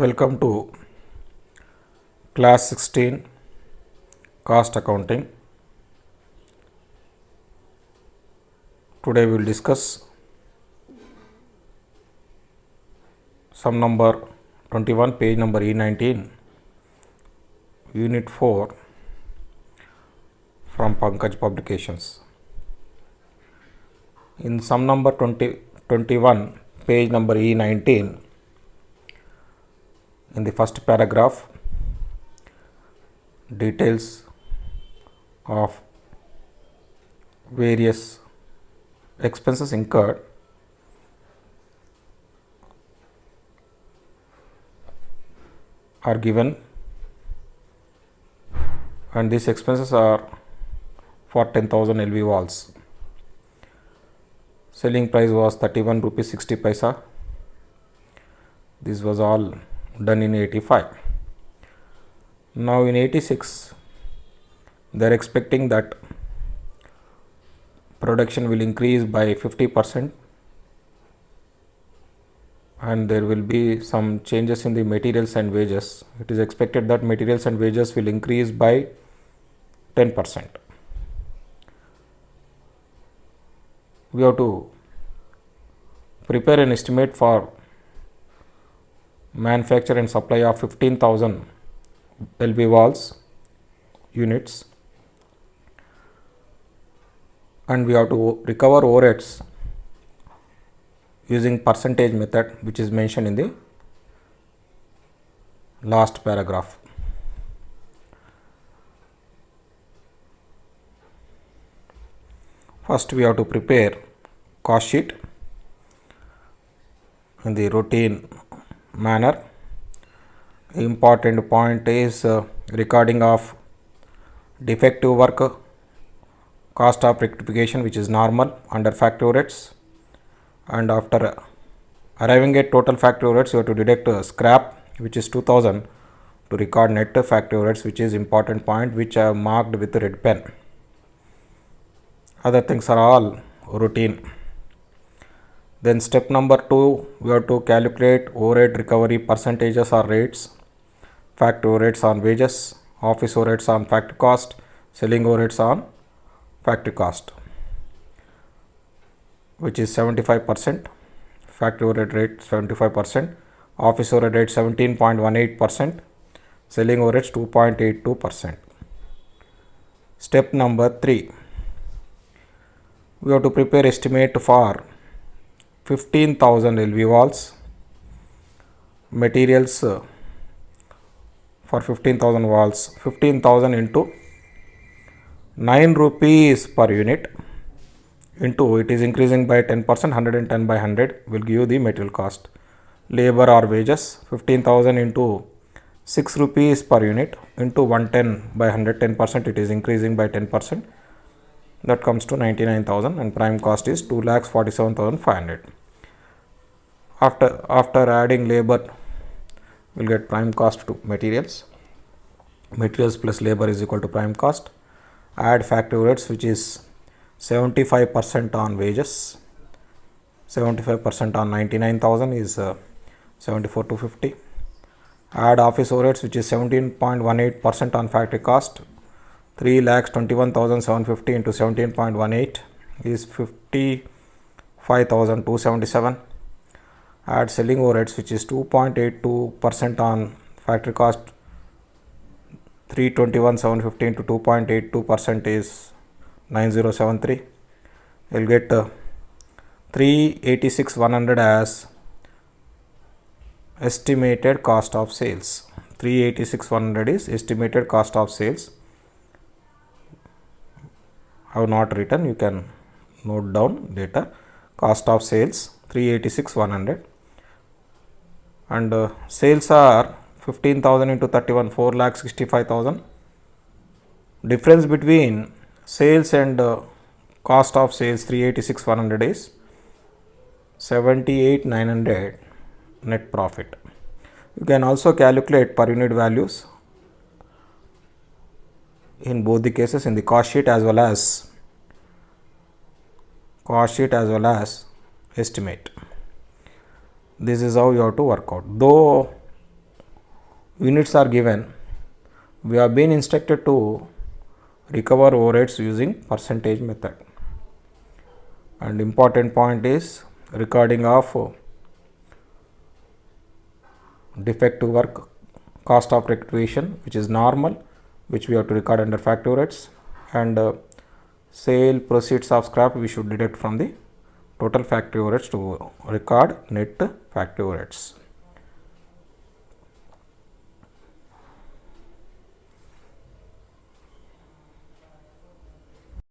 Welcome to class 16 cost accounting. Today we will discuss sum number 21, page number E19, unit 4 from Pankaj Publications. In sum number 21, page number E19, in the first paragraph, details of various expenses incurred are given, and these expenses are for 10,000 LV walls. Selling price was 31 rupees 60 paisa. This was all done in 85. Now in 86, they are expecting that production will increase by 50% and there will be some changes in the materials and wages. It is expected that materials and wages will increase by 10%. We have to prepare an estimate for manufacture and supply of 15,000 LV walls units, and we have to recover overheads using percentage method, which is mentioned in the last paragraph. First we have to prepare cost sheet in the routine manner. Important point is recording of defective work, cost of rectification, which is normal under factory overheads, and after arriving at total factory overheads, you have to deduct scrap, which is 2000, to record net factory overheads, which is important point, which I have marked with red pen. Other things are all routine. Then step number 2, we have to calculate overhead recovery percentages or rates, factory overheads on wages, office overheads on factory cost, selling overheads on factory cost, which is 75%, factory overhead rate 75%, office overhead rate 17.18%, selling overheads 2.82%. Step number 3, we have to prepare estimate for 15,000 LV walls. Materials for 15,000 walls, 15,000 into 9 rupees per unit into, it is increasing by 10%, 110 by 100 will give you the material cost. Labor or wages, 15,000 into 6 rupees per unit into 110 by 100, 10%, it is increasing by 10%. That comes to 99,000, and prime cost is 2,47,500. After adding labor, we will get prime cost to materials. Materials plus labor is equal to prime cost. Add factory overheads, which is 75% on wages. 75% on 99,000 is 74,250. Add office overheads, which is 17.18% on factory cost. 3,21,750 into 17.18 is 55,277. Add selling overheads, which is 2.82% on factory cost. 321,750 into 2.82% is 9073. You will get 386,100 as estimated cost of sales. 386,100 is estimated cost of sales. I have not written, you can note down later. Cost of sales 386,100, and sales are 15,000 into 31, 4,65,000. Difference between sales and cost of sales 386,100 is 78,900 net profit. You can also calculate per unit values in both the cases, in the cost sheet as well as estimate. This is how you have to work out. Though units are given, we have been instructed to recover overheads using percentage method. And important point is recording of defective work, cost of rectification, which is normal, which we have to record under factory rates, and sale proceeds of scrap we should deduct from the total factory overheads to record net factory overheads.